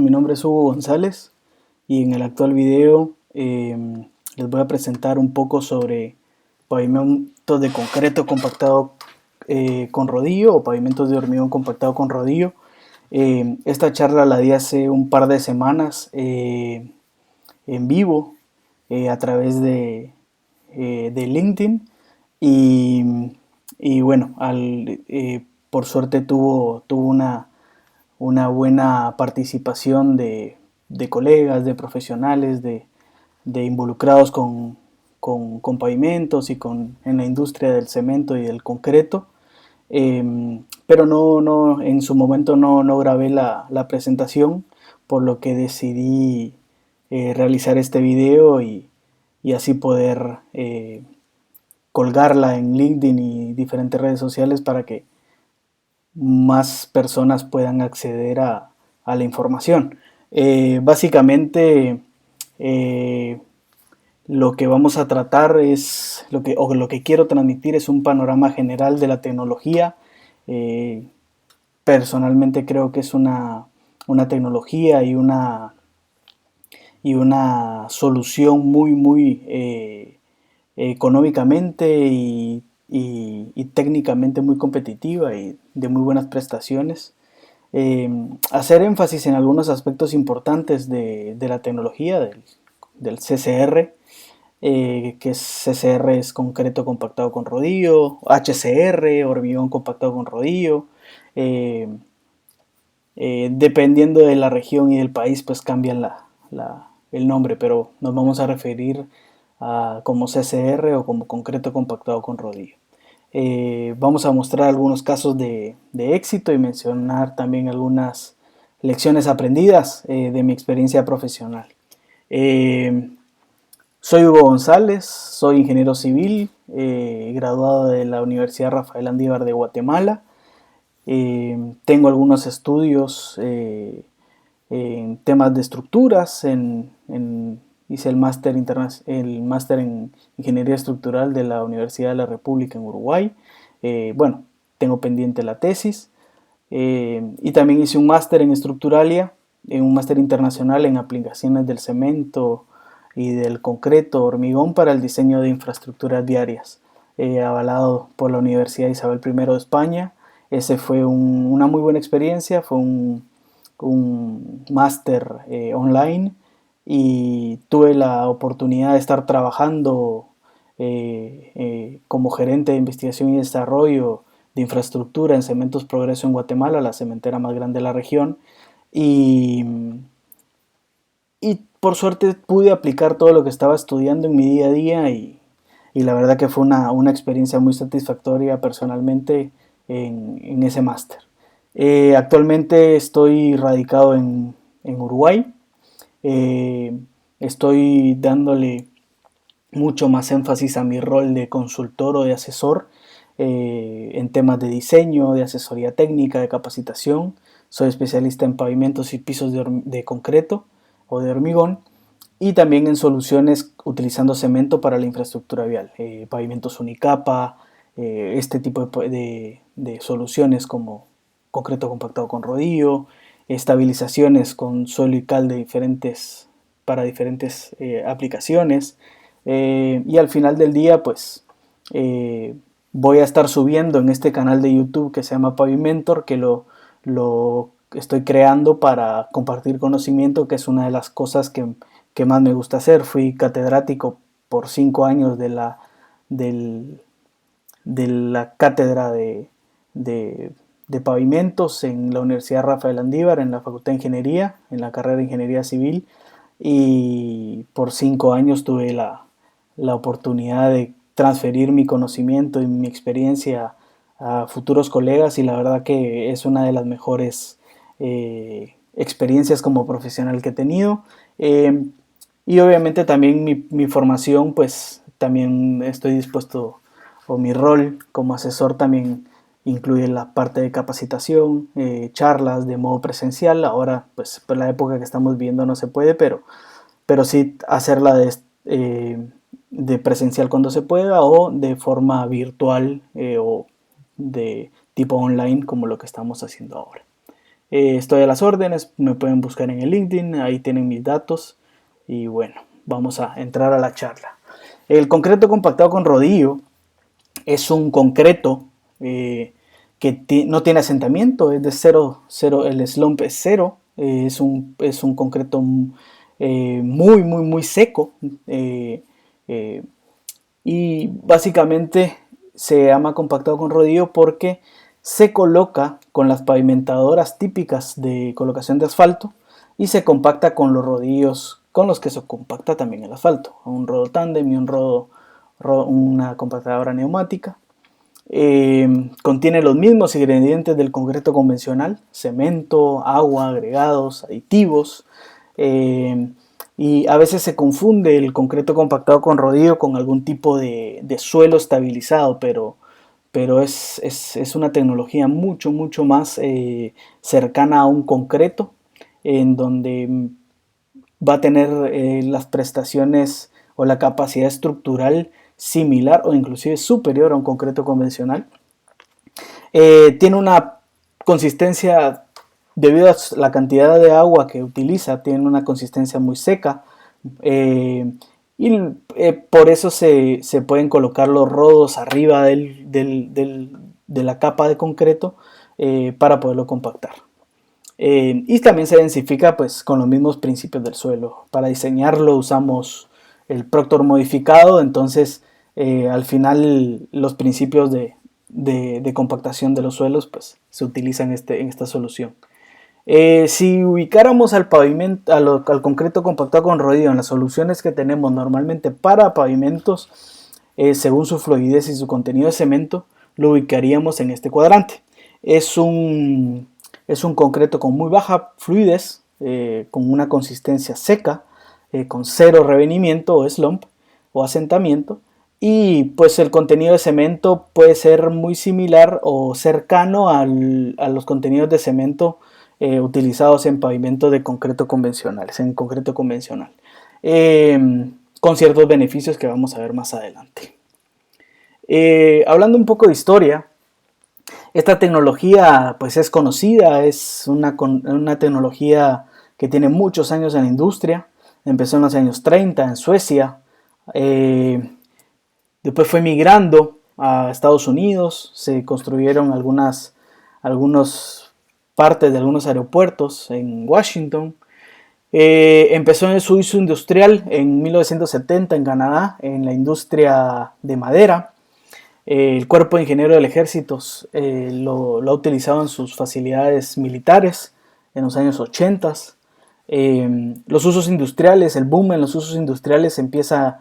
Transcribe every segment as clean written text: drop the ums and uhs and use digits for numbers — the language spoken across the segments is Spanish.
Mi nombre es Hugo González y en el actual video les voy a presentar un poco sobre pavimentos de concreto compactado con rodillo o pavimentos de hormigón compactado con rodillo. Esta charla la di hace un par de semanas en vivo a través de LinkedIn y, y bueno, por suerte tuvo una buena participación de colegas, de profesionales, de involucrados con pavimentos y en la industria del cemento y del concreto. Pero en su momento no grabé la presentación, por lo que decidí realizar este video y así poder colgarla en LinkedIn y diferentes redes sociales para que más personas puedan acceder a la información. Básicamente, eh, lo que vamos a tratar es, lo que quiero transmitir es un panorama general de la tecnología. Eh, Personalmente creo que es una tecnología y una solución muy económicamente y técnicamente muy competitiva y de muy buenas prestaciones. Hacer énfasis en algunos aspectos importantes de la tecnología del CCR, que CCR es concreto compactado con rodillo, HCR, hormigón compactado con rodillo. eh, Dependiendo de la región y del país, pues cambian el nombre, pero nos vamos a referir a como CCR o como concreto compactado con rodillo. Vamos a mostrar algunos casos de éxito y mencionar también algunas lecciones aprendidas de mi experiencia profesional. Eh, Soy Hugo González, soy ingeniero civil, graduado de la Universidad Rafael Andívar de Guatemala. Tengo algunos estudios en temas de estructuras, hice el máster en Ingeniería Estructural de la Universidad de la República en Uruguay. Bueno, tengo pendiente la tesis. Y también hice un máster en Estructuralia, un máster internacional en aplicaciones del cemento y del concreto hormigón para el diseño de infraestructuras viarias, avalado por la Universidad Isabel I de España. Ese fue una muy buena experiencia, fue un máster online y tuve la oportunidad de estar trabajando como gerente de investigación y desarrollo de infraestructura en Cementos Progreso en Guatemala, la cementera más grande de la región. Y, y por suerte pude aplicar todo lo que estaba estudiando en mi día a día y la verdad que fue una experiencia muy satisfactoria personalmente en ese máster. Actualmente estoy radicado en Uruguay. Eh, Estoy dándole mucho más énfasis a mi rol de consultor o de asesor en temas de diseño, de asesoría técnica, de capacitación. Soy especialista en pavimentos y pisos de concreto o de hormigón y también en soluciones utilizando cemento para la infraestructura vial, pavimentos unicapa, este tipo de soluciones como concreto compactado con rodillo, estabilizaciones con suelo y cal para diferentes aplicaciones. Y al final del día, pues eh, voy a estar subiendo en este canal de YouTube que se llama Pavimentor, que lo estoy creando para compartir conocimiento, que es una de las cosas que más me gusta hacer. Fui catedrático por 5 años del, de la cátedra de pavimentos en la Universidad Rafael Andívar, en la Facultad de Ingeniería, en la carrera de Ingeniería Civil, y por 5 años tuve la oportunidad de transferir mi conocimiento y mi experiencia a futuros colegas y la verdad que es una de las mejores experiencias como profesional que he tenido. Y obviamente también mi formación, pues también estoy dispuesto, o mi rol como asesor también incluye la parte de capacitación, charlas de modo presencial. Ahora, pues por la época que estamos viviendo no se puede, pero sí hacerla de presencial cuando se pueda o de forma virtual o de tipo online como lo que estamos haciendo ahora. Estoy a las órdenes, me pueden buscar en el LinkedIn, ahí tienen mis datos y bueno, vamos a entrar a la charla. El concreto compactado con rodillo es un concreto que no tiene asentamiento, es de cero, el slump es cero, es un concreto muy seco, y básicamente se llama compactado con rodillo porque se coloca con las pavimentadoras típicas de colocación de asfalto y se compacta con los rodillos con los que se compacta también el asfalto, un rodo tándem y una compactadora neumática. Contiene los mismos ingredientes del concreto convencional: cemento, agua, agregados, aditivos, y a veces se confunde el concreto compactado con rodillo con algún tipo de suelo estabilizado, pero es una tecnología mucho más cercana a un concreto, en donde va a tener las prestaciones o la capacidad estructural similar o inclusive superior a un concreto convencional. Tiene una consistencia, debido a la cantidad de agua que utiliza, tiene una consistencia muy seca, y por eso se pueden colocar los rodos arriba de la capa de concreto para poderlo compactar. Y también se densifica pues con los mismos principios del suelo. Para diseñarlo usamos el Proctor modificado, entonces al final los principios de compactación de los suelos pues se utilizan en esta solución. Si ubicáramos al pavimento, al concreto compactado con rodillo en las soluciones que tenemos normalmente para pavimentos, según su fluidez y su contenido de cemento, lo ubicaríamos en este cuadrante. Es un concreto con muy baja fluidez, con una consistencia seca, con cero revenimiento o slump o asentamiento, y pues el contenido de cemento puede ser muy similar o cercano a los contenidos de cemento utilizados en pavimentos de concreto convencionales, en concreto convencional, con ciertos beneficios que vamos a ver más adelante. Hablando un poco de historia, esta tecnología pues es conocida, es una tecnología que tiene muchos años en la industria. Empezó en los años 30 en Suecia, después fue migrando a Estados Unidos, se construyeron algunas partes de algunos aeropuertos en Washington. Empezó en su uso industrial en 1970 en Canadá, en la industria de madera. El Cuerpo de Ingenieros del Ejército lo ha utilizado en sus facilidades militares en los años 80. Los usos industriales, el boom en los usos industriales empieza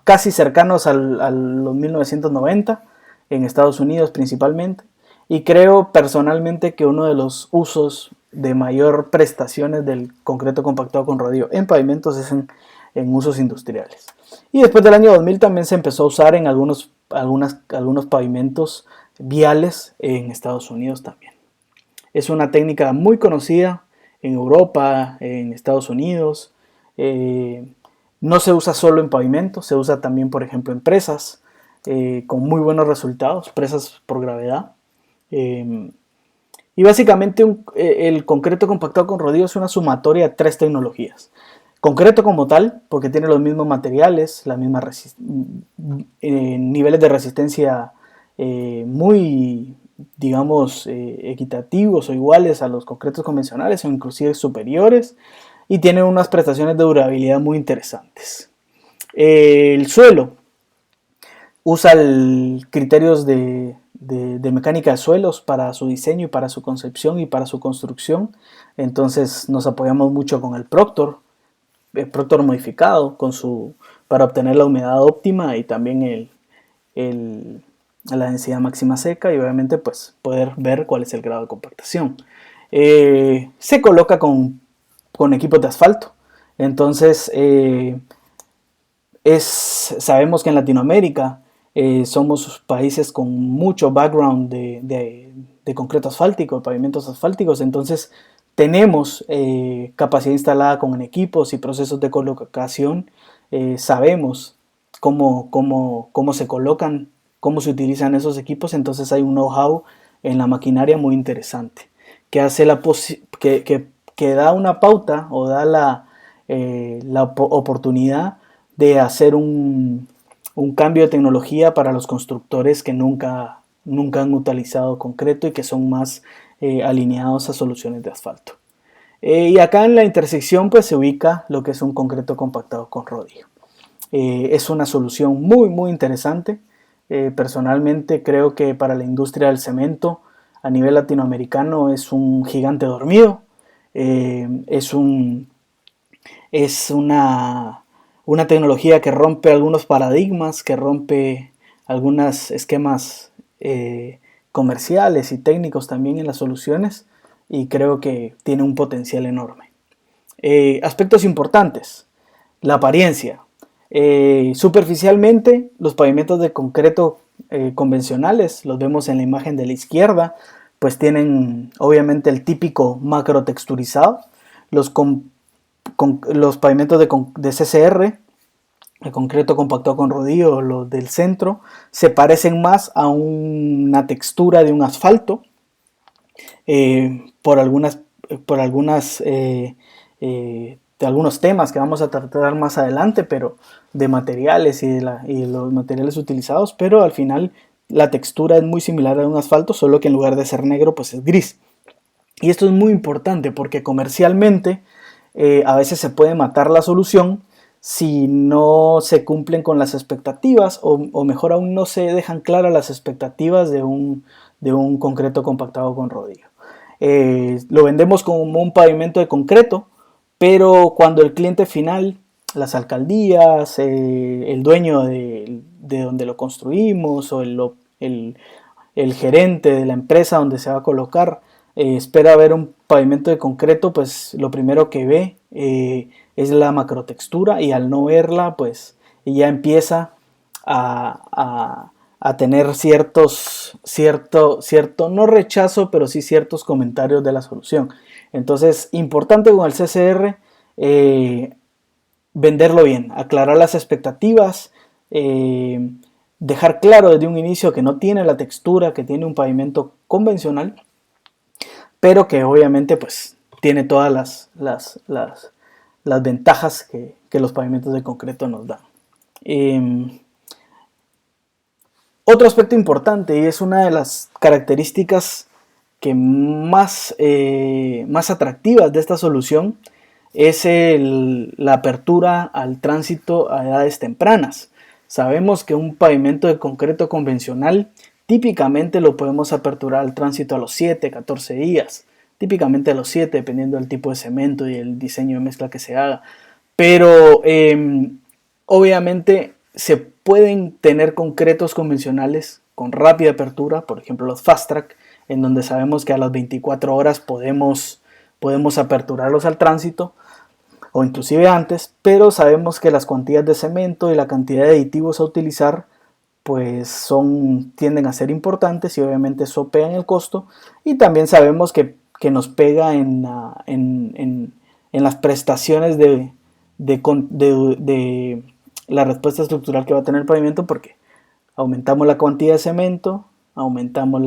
casi cercanos a los 1990, en Estados Unidos principalmente, y creo personalmente que uno de los usos de mayor prestaciones del concreto compactado con rodillo en pavimentos es en usos industriales. Y después del año 2000 también se empezó a usar en algunos pavimentos viales en Estados Unidos también. Es una técnica muy conocida en Europa, en Estados Unidos. No se usa solo en pavimentos, se usa también, por ejemplo, en presas, con muy buenos resultados, presas por gravedad. Y básicamente el concreto compactado con rodillo es una sumatoria de tres tecnologías. Concreto como tal, porque tiene los mismos materiales, las mismas niveles de resistencia muy, digamos, equitativos o iguales a los concretos convencionales o inclusive superiores, y tiene unas prestaciones de durabilidad muy interesantes. El suelo usa criterios de mecánica de suelos para su diseño y para su concepción y para su construcción, entonces nos apoyamos mucho con el Proctor modificado para obtener la humedad óptima y también la densidad máxima seca, y obviamente pues poder ver cuál es el grado de compactación. Se coloca con equipos de asfalto, entonces sabemos que en Latinoamérica somos países con mucho background de concreto asfáltico, de pavimentos asfálticos, entonces tenemos capacidad instalada con equipos y procesos de colocación. Sabemos cómo se colocan cómo se utilizan esos equipos, entonces hay un know-how en la maquinaria muy interesante, que hace que da una pauta o da la oportunidad de hacer un cambio de tecnología para los constructores que nunca han utilizado concreto y que son más alineados a soluciones de asfalto. Y acá en la intersección pues se ubica lo que es un concreto compactado con rodillo. Es una solución muy interesante. Personalmente creo que para la industria del cemento a nivel latinoamericano es un gigante dormido. Es una tecnología que rompe algunos paradigmas, que rompe algunos esquemas comerciales y técnicos también en las soluciones, y creo que tiene un potencial enorme. Aspectos importantes: la apariencia. Superficialmente, los pavimentos de concreto convencionales, los vemos en la imagen de la izquierda, pues tienen obviamente el típico macro texturizado. Los pavimentos de CCR, el concreto compactado con rodillo, los del centro, se parecen más a una textura de un asfalto, por algunos temas que vamos a tratar más adelante, pero de materiales y los materiales utilizados, pero al final la textura es muy similar a un asfalto, solo que en lugar de ser negro pues es gris. Y esto es muy importante porque comercialmente a veces se puede matar la solución si no se cumplen con las expectativas, o mejor aún, no se dejan claras las expectativas de un concreto compactado con rodillo. Lo vendemos como un pavimento de concreto, pero cuando el cliente final, las alcaldías, el dueño de donde lo construimos, o el gerente de la empresa donde se va a colocar, espera ver un pavimento de concreto, pues lo primero que ve es la macrotextura, y al no verla pues ya empieza a tener cierto, no rechazo, pero sí ciertos comentarios de la solución. Entonces, importante con el CCR, venderlo bien, aclarar las expectativas, dejar claro desde un inicio que no tiene la textura que tiene un pavimento convencional, pero que obviamente pues tiene todas las ventajas que los pavimentos de concreto nos dan. Otro aspecto importante, y es una de las características que más atractivas de esta solución, es la apertura al tránsito a edades tempranas. Sabemos que un pavimento de concreto convencional típicamente lo podemos aperturar al tránsito a los 7, 14 días, típicamente a los 7, dependiendo del tipo de cemento y el diseño de mezcla que se haga. Pero obviamente se pueden tener concretos convencionales con rápida apertura, por ejemplo los fast track, en donde sabemos que a las 24 horas podemos aperturarlos al tránsito, o inclusive antes, pero sabemos que las cuantías de cemento y la cantidad de aditivos a utilizar pues tienden a ser importantes, y obviamente eso pega en el costo, y también sabemos que nos pega en las prestaciones de la respuesta estructural que va a tener el pavimento, porque aumentamos la cantidad de cemento, aumentamos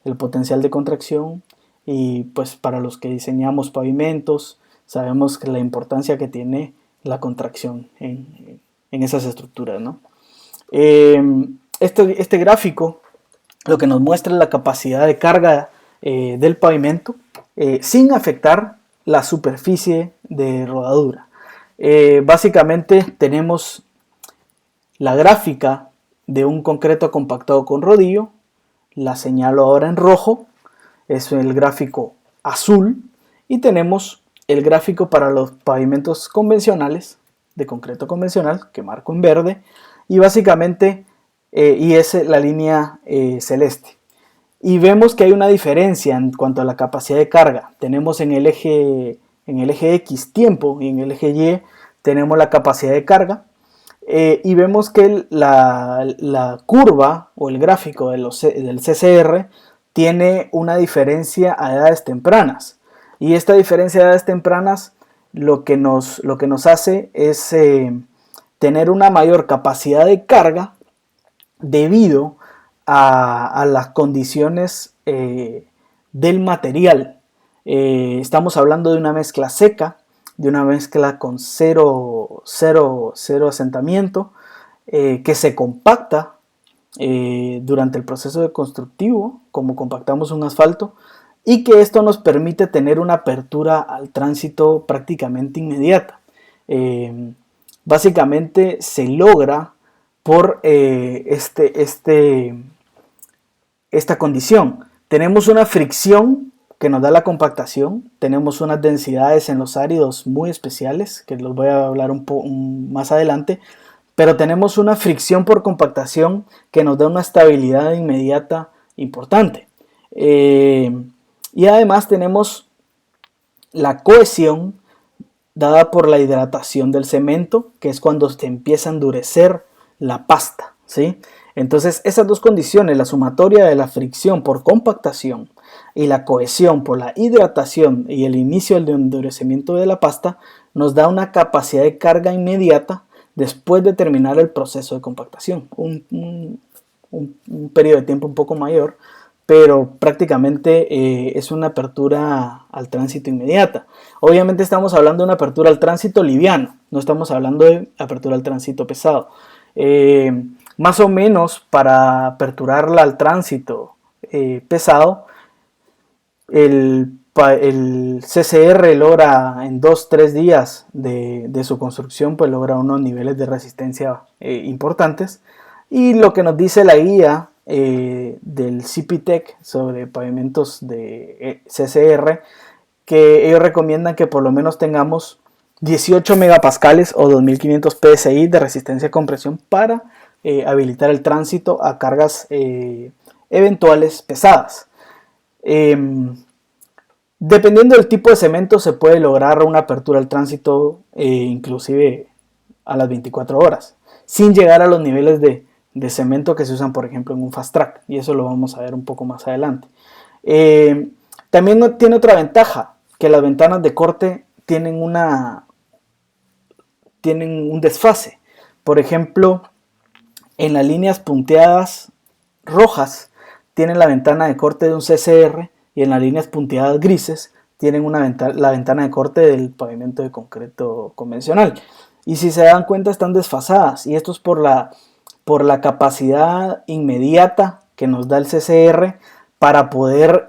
el potencial de contracción, y pues para los que diseñamos pavimentos sabemos que la importancia que tiene la contracción en esas estructuras, ¿no? Este gráfico lo que nos muestra es la capacidad de carga del pavimento sin afectar la superficie de rodadura. Básicamente tenemos la gráfica de un concreto compactado con rodillo, la señalo ahora en rojo, es el gráfico azul, y tenemos el gráfico para los pavimentos convencionales, de concreto convencional, que marco en verde, y básicamente y es la línea celeste. Y vemos que hay una diferencia en cuanto a la capacidad de carga. Tenemos en el eje X tiempo, y en el eje Y tenemos la capacidad de carga, y vemos que la curva o el gráfico del CCR tiene una diferencia a edades tempranas, y esta diferencia de edades tempranas lo que nos hace es tener una mayor capacidad de carga, debido a las condiciones del material. Estamos hablando de una mezcla seca, de una mezcla con cero asentamiento, que se compacta durante el proceso de constructivo, como compactamos un asfalto, y que esto nos permite tener una apertura al tránsito prácticamente inmediata. Básicamente se logra por esta condición. Tenemos una fricción que nos da la compactación, tenemos unas densidades en los áridos muy especiales, que los voy a hablar un poco más adelante, pero tenemos una fricción por compactación que nos da una estabilidad inmediata importante. Y además tenemos la cohesión dada por la hidratación del cemento, que es cuando se empieza a endurecer la pasta, ¿sí? Entonces esas dos condiciones, la sumatoria de la fricción por compactación y la cohesión por la hidratación y el inicio del endurecimiento de la pasta, nos da una capacidad de carga inmediata después de terminar el proceso de compactación. Un periodo de tiempo un poco mayor, pero prácticamente es una apertura al tránsito inmediata. Obviamente estamos hablando de una apertura al tránsito liviano, no estamos hablando de apertura al tránsito pesado. Más o menos para aperturarla al tránsito pesado, el CCR logra en 2-3 días de su construcción, pues logra unos niveles de resistencia importantes. Y lo que nos dice la guía del CPTEC sobre pavimentos de CCR, que ellos recomiendan que por lo menos tengamos 18 megapascales o 2500 psi de resistencia a compresión para habilitar el tránsito a cargas eventuales pesadas. Dependiendo del tipo de cemento se puede lograr una apertura al tránsito inclusive a las 24 horas, sin llegar a los niveles de cemento que se usan por ejemplo en un fast track, y eso lo vamos a ver un poco más adelante. También tiene otra ventaja, que las ventanas de corte tienen un desfase. Por ejemplo, en las líneas punteadas rojas tienen la ventana de corte de un CCR, y en las líneas punteadas grises tienen la ventana de corte del pavimento de concreto convencional. Y si se dan cuenta están desfasadas, y esto es por la capacidad inmediata que nos da el CCR para poder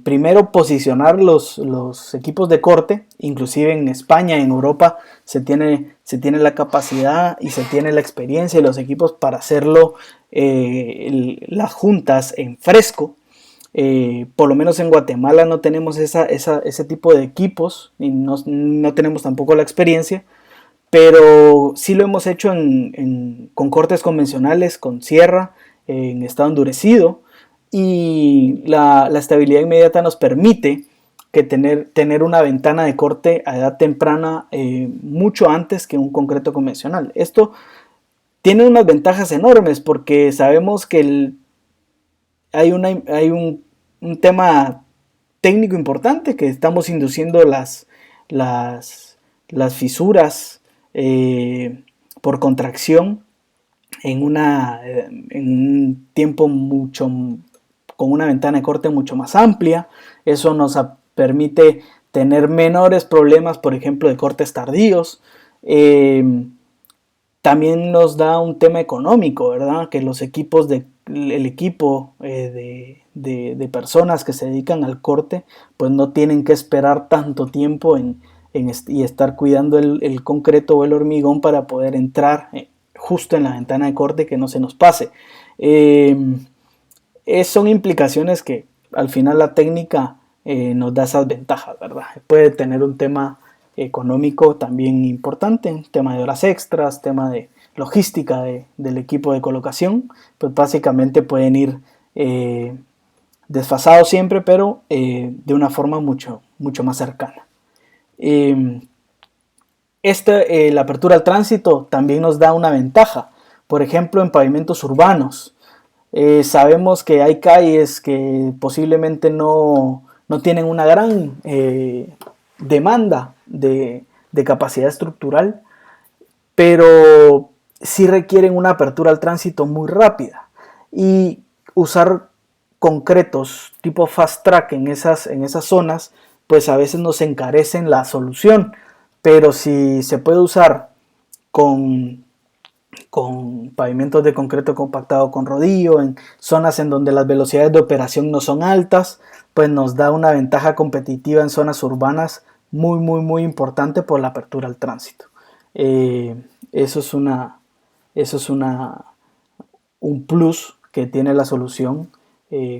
primero posicionar los equipos de corte. Inclusive en España, en Europa se tiene la capacidad y se tiene la experiencia y los equipos para hacerlo, las juntas en fresco. Por lo menos en Guatemala no tenemos ese tipo de equipos y no tenemos tampoco la experiencia, pero sí lo hemos hecho con cortes convencionales, con sierra, en estado endurecido, y la estabilidad inmediata nos permite tener una ventana de corte a edad temprana mucho antes que un concreto convencional. Esto tiene unas ventajas enormes porque sabemos que hay un tema técnico importante, que estamos induciendo las fisuras por contracción en un tiempo con una ventana de corte mucho más amplia. Eso nos permite tener menores problemas, por ejemplo, de cortes tardíos. También nos da un tema económico, ¿verdad? Que el equipo de personas que se dedican al corte, pues no tienen que esperar tanto tiempo y estar cuidando el concreto o el hormigón para poder entrar justo en la ventana de corte, que no se nos pase. Son implicaciones que al final la técnica nos da esas ventajas, ¿verdad? Puede tener un tema económico también importante, tema de horas extras, tema de logística del equipo de colocación, pues básicamente pueden ir desfasados siempre, pero de una forma mucho más cercana. La apertura al tránsito también nos da una ventaja, por ejemplo en pavimentos urbanos. Sabemos que hay calles que posiblemente no tienen una gran demanda de capacidad estructural, pero sí requieren una apertura al tránsito muy rápida. y usar concretos tipo fast track en esas zonas, pues a veces nos encarecen la solución, pero si se puede usar con pavimentos de concreto compactado con rodillo, en zonas en donde las velocidades de operación no son altas, pues nos da una ventaja competitiva en zonas urbanas muy importante por la apertura al tránsito. Eso es un plus que tiene la solución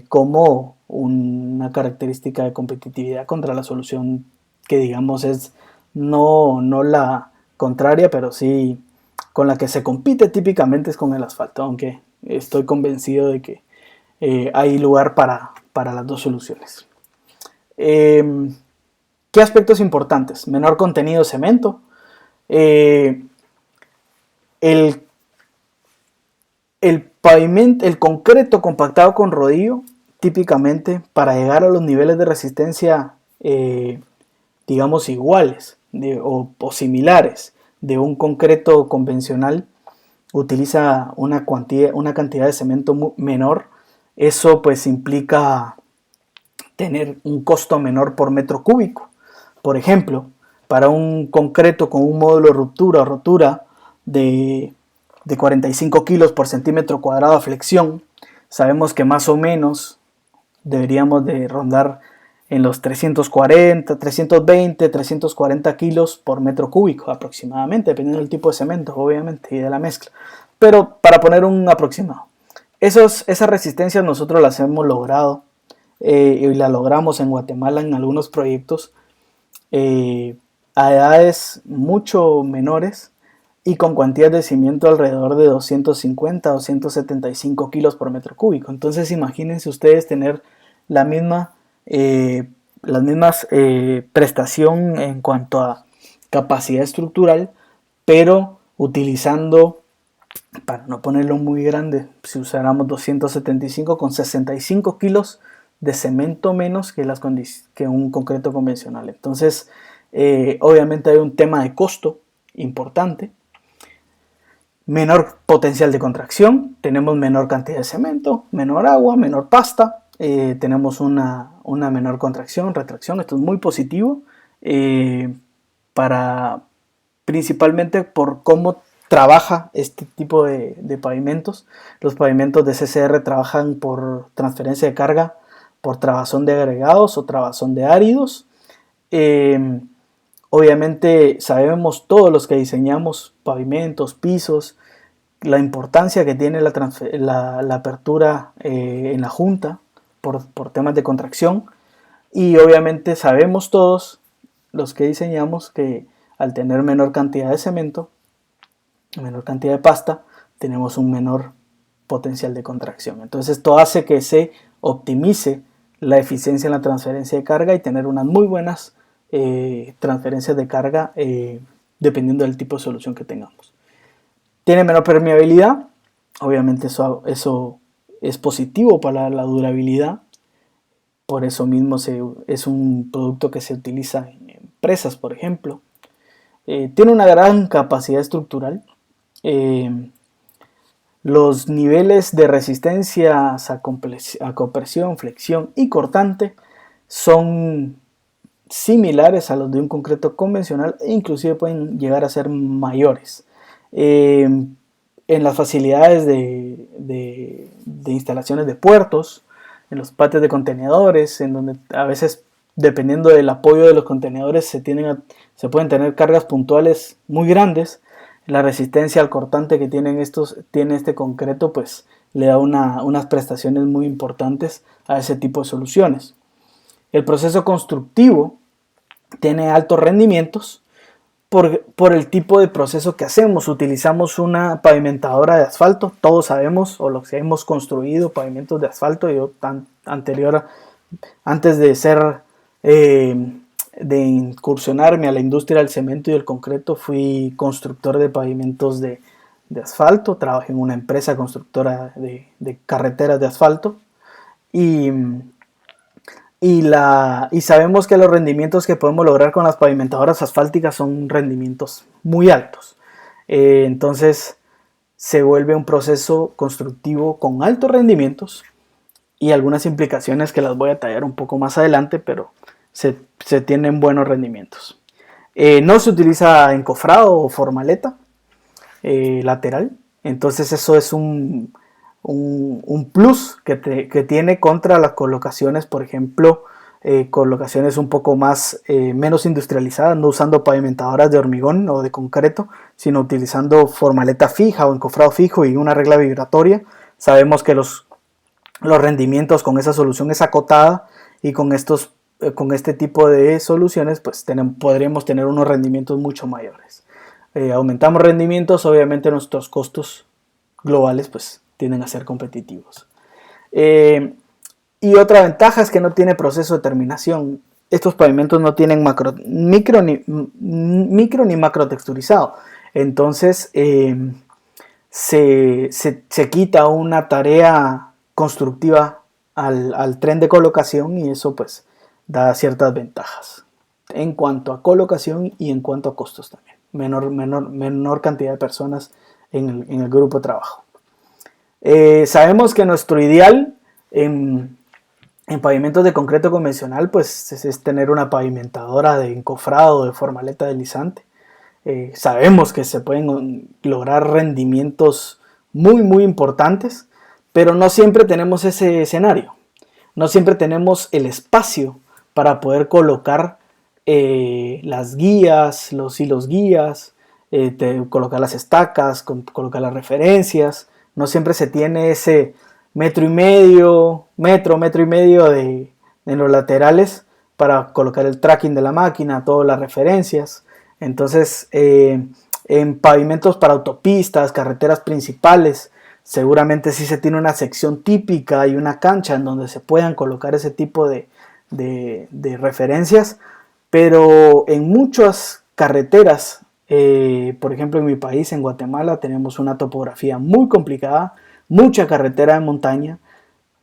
como una característica de competitividad contra la solución que digamos es no la contraria, pero sí con la que se compite típicamente es con el asfalto, aunque estoy convencido de que hay lugar para las dos soluciones. ¿Qué aspectos importantes? Menor contenido de cemento. El pavimento, el concreto compactado con rodillo, típicamente para llegar a los niveles de resistencia, digamos, iguales o similares de un concreto convencional, utiliza una cantidad de cemento menor. Eso pues implica tener un costo menor por metro cúbico. Por ejemplo, para un concreto con un módulo de ruptura o rotura de 45 kilos por centímetro cuadrado a flexión, sabemos que más o menos deberíamos de rondar en los 340, 320, 340 kilos por metro cúbico aproximadamente, dependiendo del tipo de cemento, obviamente, y de la mezcla. Pero para poner un aproximado, esas resistencias nosotros las hemos logrado y las logramos en Guatemala en algunos proyectos a edades mucho menores y con cuantías de cimiento alrededor de 250 o 275 kilos por metro cúbico. Entonces imagínense ustedes tener las mismas prestación en cuanto a capacidad estructural, pero utilizando, para no ponerlo muy grande, si usáramos 275 con 65 kilos de cemento menos que un concreto convencional. Entonces, obviamente hay un tema de costo importante, menor potencial de contracción, tenemos menor cantidad de cemento, menor agua, menor pasta, tenemos una menor contracción, retracción. Esto es muy positivo principalmente por cómo trabaja este tipo de pavimentos. Los pavimentos de CCR trabajan por transferencia de carga, por trabazón de agregados o trabazón de áridos. Obviamente sabemos todos los que diseñamos pavimentos, pisos, la importancia que tiene la apertura en la junta por temas de contracción, y obviamente sabemos todos los que diseñamos que al tener menor cantidad de cemento, menor cantidad de pasta, tenemos un menor potencial de contracción. Entonces esto hace que se optimice la eficiencia en la transferencia de carga y tener unas muy buenas transferencias de carga dependiendo del tipo de solución que tengamos. Tiene menor permeabilidad, obviamente eso es positivo para la durabilidad, por eso mismo es un producto que se utiliza en empresas, por ejemplo. Tiene una gran capacidad estructural. Los niveles de resistencia a compresión, flexión y cortante son similares a los de un concreto convencional e inclusive pueden llegar a ser mayores. En las facilidades de instalaciones de puertos, en los patios de contenedores, en donde a veces, dependiendo del apoyo de los contenedores, se pueden tener cargas puntuales muy grandes. La resistencia al cortante que tiene este concreto, pues le da unas prestaciones muy importantes a ese tipo de soluciones. El proceso constructivo tiene altos rendimientos por el tipo de proceso que hacemos. Utilizamos una pavimentadora de asfalto. Todos sabemos, o los que hemos construido pavimentos de asfalto, yo antes de incursionarme a la industria del cemento y del concreto, fui constructor de pavimentos de asfalto. Trabajé en una empresa constructora de carreteras de asfalto y sabemos que los rendimientos que podemos lograr con las pavimentadoras asfálticas son rendimientos muy altos. Entonces, se vuelve un proceso constructivo con altos rendimientos y algunas implicaciones que las voy a tallar un poco más adelante, pero se tienen buenos rendimientos. No se utiliza encofrado o formaleta lateral, entonces eso es un plus que tiene contra las colocaciones, por ejemplo, colocaciones un poco más menos industrializadas, no usando pavimentadoras de hormigón o de concreto, sino utilizando formaleta fija o encofrado fijo y una regla vibratoria. Sabemos que los rendimientos con esa solución es acotada, y con este tipo de soluciones pues podríamos tener unos rendimientos mucho mayores. Aumentamos rendimientos, obviamente nuestros costos globales pues tienden a ser competitivos. Y otra ventaja es que no tiene proceso de terminación. Estos pavimentos no tienen micro ni macro texturizado. Entonces se quita una tarea constructiva al tren de colocación, y eso pues da ciertas ventajas en cuanto a colocación y en cuanto a costos también. Menor cantidad de personas en el grupo de trabajo. Sabemos que nuestro ideal en pavimentos de concreto convencional pues es tener una pavimentadora de encofrado de formaleta deslizante. Sabemos que se pueden lograr rendimientos muy importantes, pero no siempre tenemos ese escenario. No siempre tenemos el espacio para poder colocar las guías, los hilos guías, colocar las estacas, colocar las referencias. No siempre se tiene ese metro y medio de los laterales para colocar el tracking de la máquina, todas las referencias. Entonces, en pavimentos para autopistas, carreteras principales, seguramente sí se tiene una sección típica y una cancha en donde se puedan colocar ese tipo de referencias, pero en muchas carreteras, por ejemplo en mi país, en Guatemala, tenemos una topografía muy complicada, mucha carretera de montaña,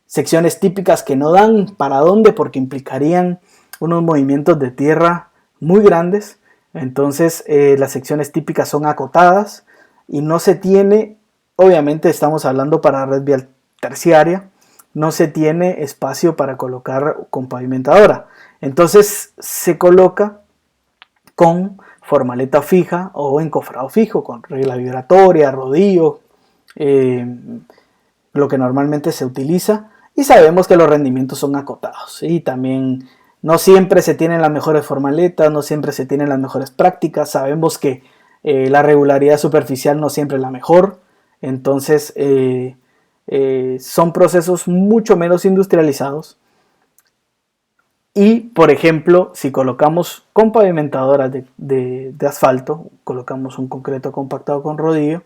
secciones típicas que no dan para dónde porque implicarían unos movimientos de tierra muy grandes. Entonces las secciones típicas son acotadas y no se tiene, obviamente estamos hablando para red vial terciaria, no se tiene espacio para colocar con pavimentadora. Entonces se coloca con formaleta fija o encofrado fijo, con regla vibratoria, rodillo, lo que normalmente se utiliza, y sabemos que los rendimientos son acotados. Y también no siempre se tienen las mejores formaletas, no siempre se tienen las mejores prácticas. Sabemos que la regularidad superficial no siempre es la mejor. Entonces son procesos mucho menos industrializados. Y por ejemplo, si colocamos con pavimentadoras de asfalto, colocamos un concreto compactado con rodillo,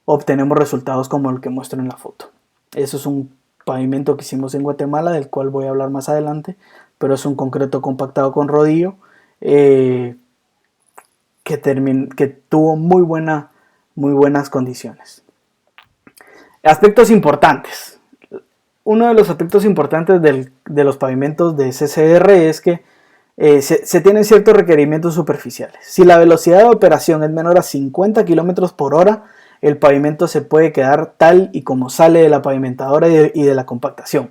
obtenemos resultados como el que muestro en la foto. Eso es un pavimento que hicimos en Guatemala, del cual voy a hablar más adelante, pero es un concreto compactado con rodillo que tuvo muy buenas condiciones. Aspectos importantes. Uno de los aspectos importantes de los pavimentos de CCR es que se tienen ciertos requerimientos superficiales. Si la velocidad de operación es menor a 50 km por hora, el pavimento se puede quedar tal y como sale de la pavimentadora y de la compactación.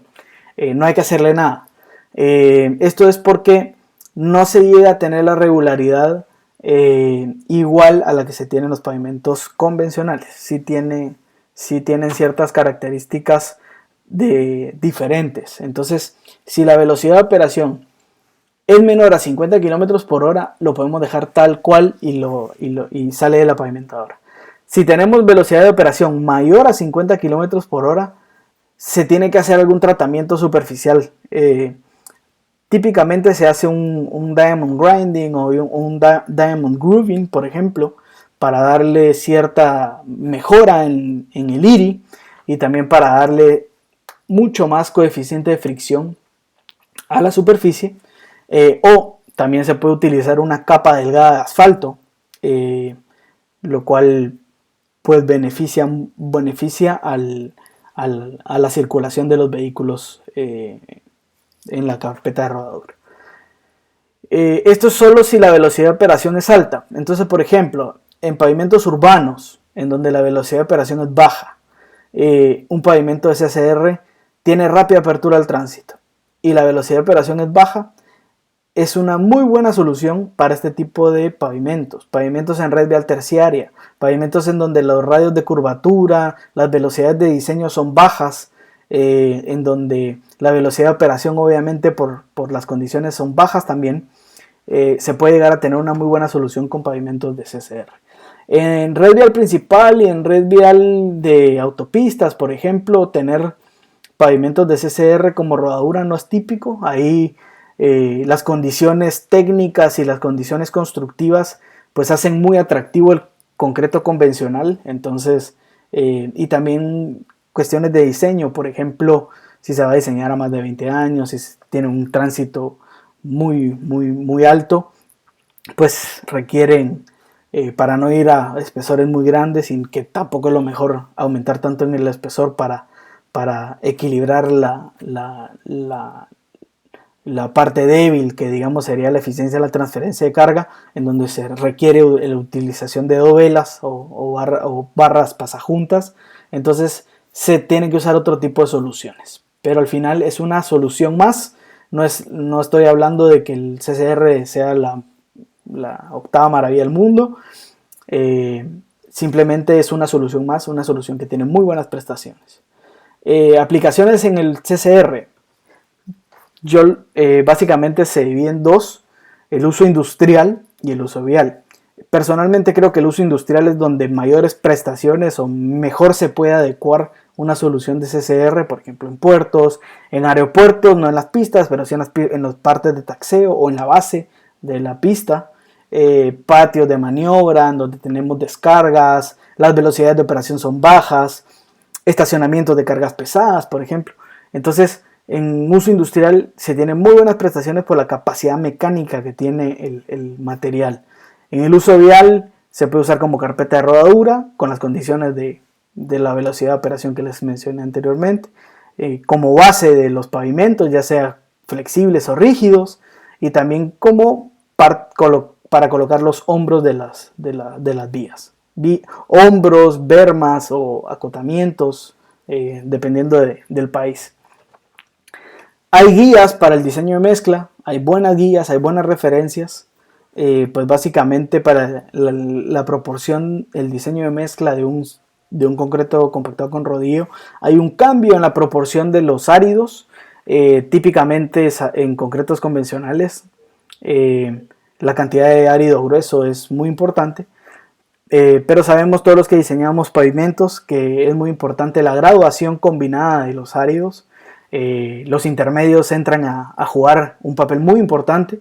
No hay que hacerle nada. Esto es porque no se llega a tener la regularidad igual a la que se tiene en los pavimentos convencionales. Sí tienen ciertas características diferentes. Entonces, si la velocidad de operación es menor a 50 km por hora, lo podemos dejar tal cual y sale de la pavimentadora. Si tenemos velocidad de operación mayor a 50 km por hora, se tiene que hacer algún tratamiento superficial. Típicamente se hace un diamond grinding o un diamond grooving, por ejemplo, para darle cierta mejora en el IRI y también para darle mucho más coeficiente de fricción a la superficie, o también se puede utilizar una capa delgada de asfalto, lo cual pues beneficia a la circulación de los vehículos en la carpeta de rodadura. Esto es solo si la velocidad de operación es alta. Entonces, por ejemplo, en pavimentos urbanos en donde la velocidad de operación es baja. Un pavimento de CCR tiene rápida apertura al tránsito y la velocidad de operación es baja. Es una muy buena solución para este tipo de pavimentos. Pavimentos en red vial terciaria, pavimentos en donde los radios de curvatura, las velocidades de diseño son bajas, en donde la velocidad de operación obviamente por las condiciones son bajas también. Se puede llegar a tener una muy buena solución con pavimentos de CCR. En red vial principal y en red vial de autopistas, por ejemplo, tener pavimentos de CCR como rodadura no es típico. Ahí las condiciones técnicas y las condiciones constructivas pues hacen muy atractivo el concreto convencional. Entonces, y también cuestiones de diseño, por ejemplo, si se va a diseñar a más de 20 años, si tiene un tránsito muy alto, pues requieren, para no ir a espesores muy grandes, y que tampoco es lo mejor aumentar tanto en el espesor para equilibrar la parte débil, que digamos sería la eficiencia de la transferencia de carga, en donde se requiere la utilización de dovelas o barras pasajuntas. Entonces se tiene que usar otro tipo de soluciones, pero al final es una solución más. No estoy hablando de que el CCR sea la octava maravilla del mundo. Simplemente es una solución más, una solución que tiene muy buenas prestaciones. Aplicaciones en el CCR. Básicamente se divide en dos: el uso industrial y el uso vial. Personalmente creo que el uso industrial es donde mayores prestaciones o mejor se puede adecuar una solución de CCR, por ejemplo en puertos, en aeropuertos, no en las pistas, pero sí en las partes de taxeo o en la base de la pista, patios de maniobra en donde tenemos descargas, las velocidades de operación son bajas, estacionamientos de cargas pesadas, por ejemplo. Entonces, en uso industrial se tienen muy buenas prestaciones por la capacidad mecánica que tiene el material. En el uso vial se puede usar como carpeta de rodadura con las condiciones de la velocidad de operación que les mencioné anteriormente, como base de los pavimentos, ya sea flexibles o rígidos, y también como para colocar los hombros de las vías. Hombros, bermas o acotamientos, dependiendo del país. Hay guías para el diseño de mezcla, hay buenas guías, hay buenas referencias. Pues básicamente para la proporción, el diseño de mezcla de un concreto compactado con rodillo, hay un cambio en la proporción de los áridos. Típicamente en concretos convencionales la cantidad de árido grueso es muy importante, pero sabemos todos los que diseñamos pavimentos que es muy importante la graduación combinada de los áridos. Los intermedios entran a jugar un papel muy importante,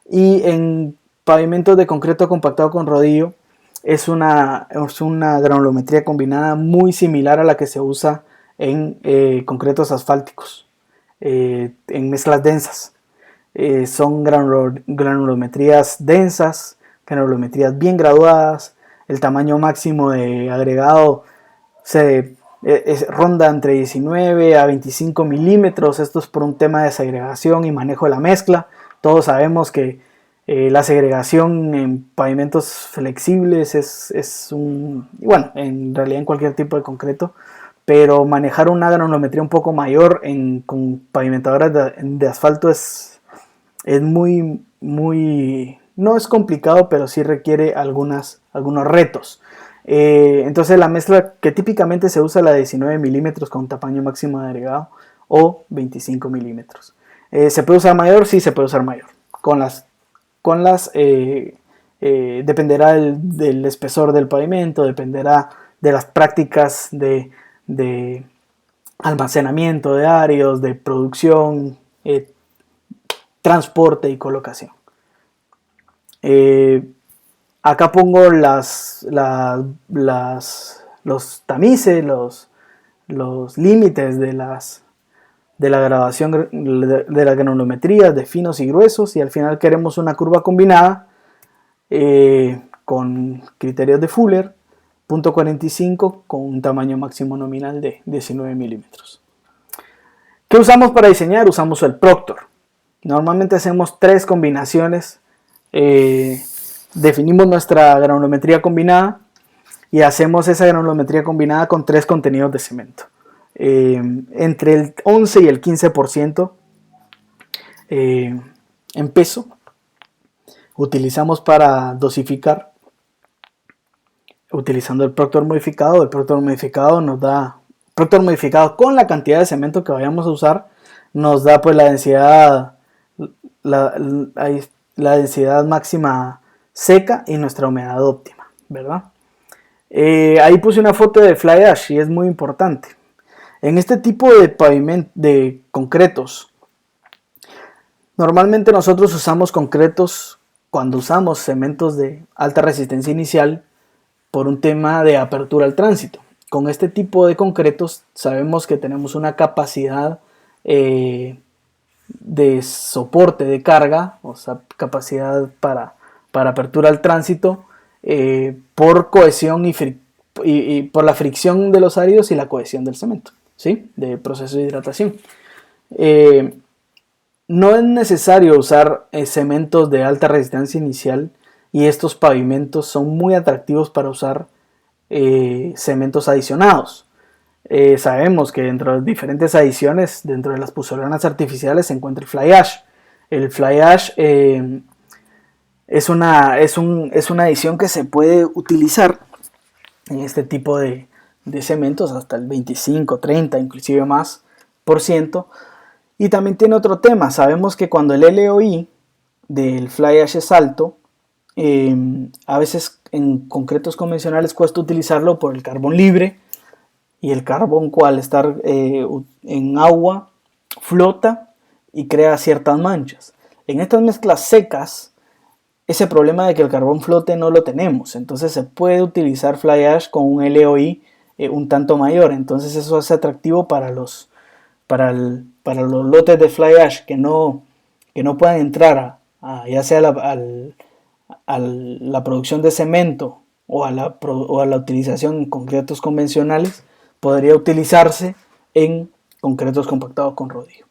y en pavimentos de concreto compactado con rodillo es una granulometría combinada muy similar a la que se usa en concretos asfálticos, en mezclas densas. Son granulometrías densas, granulometrías bien graduadas. El tamaño máximo de agregado ronda entre 19 a 25 milímetros. Esto es por un tema de segregación y manejo de la mezcla. Todos sabemos que la segregación en pavimentos flexibles bueno, en realidad en cualquier tipo de concreto, pero manejar una granulometría un poco mayor con pavimentadoras de asfalto es muy, no es complicado, pero sí requiere algunos retos. Entonces la mezcla que típicamente se usa es la de 19 milímetros con tamaño máximo de agregado o 25 milímetros. ¿Se puede usar mayor? Sí, se puede usar mayor. Dependerá del espesor del pavimento, dependerá de las prácticas de almacenamiento de áreos, de producción, transporte y colocación. Acá pongo los tamices, los límites de la graduación de las granulometrías de finos y gruesos, y al final queremos una curva combinada con criterios de Fuller, punto 45, con un tamaño máximo nominal de 19 milímetros. ¿Qué usamos para diseñar? Usamos el Proctor. Normalmente hacemos 3 combinaciones. Definimos nuestra granulometría combinada, y hacemos esa granulometría combinada con 3 contenidos de cemento. Entre el 11 y el 15% en peso utilizamos para dosificar utilizando el Proctor modificado. El Proctor modificado nos da, Proctor modificado con la cantidad de cemento que vayamos a usar, nos da pues la densidad, la densidad máxima seca y nuestra humedad óptima, ¿verdad? Ahí puse una foto de fly ash y es muy importante. En este tipo de pavimento, de concretos, normalmente nosotros usamos concretos cuando usamos cementos de alta resistencia inicial por un tema de apertura al tránsito. Con este tipo de concretos sabemos que tenemos una capacidad de soporte de carga, o sea, capacidad para apertura al tránsito por cohesión y por la fricción de los áridos y la cohesión del cemento, ¿sí? De proceso de hidratación. No es necesario usar cementos de alta resistencia inicial y estos pavimentos son muy atractivos para usar cementos adicionados. Sabemos que dentro de diferentes adiciones, dentro de las puzzolanas artificiales se encuentra el fly ash. El fly ash es una adición que se puede utilizar en este tipo de cementos hasta el 25, 30, inclusive más por ciento. Y también tiene otro tema. Sabemos que cuando el LOI del fly ash es alto, a veces en concretos convencionales cuesta utilizarlo por el carbón libre, y el carbón, al estar en agua, flota y crea ciertas manchas. En estas mezclas secas, ese problema de que el carbón flote no lo tenemos, entonces se puede utilizar fly ash con un LOI un tanto mayor. Entonces eso hace atractivo para los lotes de fly ash que no puedan entrar ya sea a la producción de cemento o a la utilización en concretos convencionales. Podría utilizarse en concretos compactados con rodillo.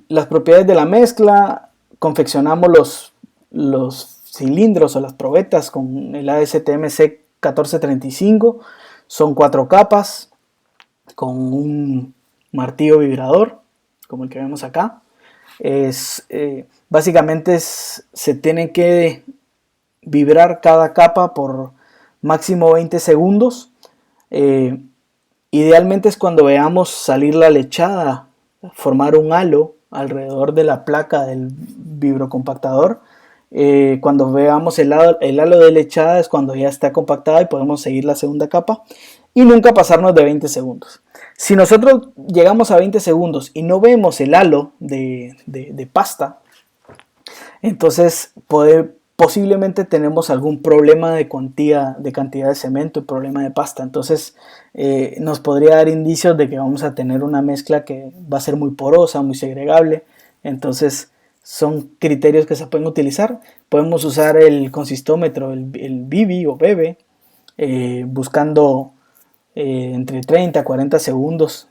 Las propiedades de la mezcla: confeccionamos los cilindros o las probetas con el ASTM C 1435. Son 4 capas con un martillo vibrador como el que vemos acá. Básicamente se tiene que vibrar cada capa por máximo 20 segundos. Idealmente es cuando veamos salir la lechada, formar un halo alrededor de la placa del vibrocompactador. Cuando veamos el halo de lechada es cuando ya está compactada y podemos seguir la segunda capa, y nunca pasarnos de 20 segundos. Si nosotros llegamos a 20 segundos y no vemos el halo de pasta, entonces posiblemente tenemos algún problema de cantidad de cemento y problema de pasta. Entonces nos podría dar indicios de que vamos a tener una mezcla que va a ser muy porosa, muy segregable. Entonces son criterios que se pueden utilizar. Podemos usar el consistómetro, el BB o BB, buscando entre 30 a 40 segundos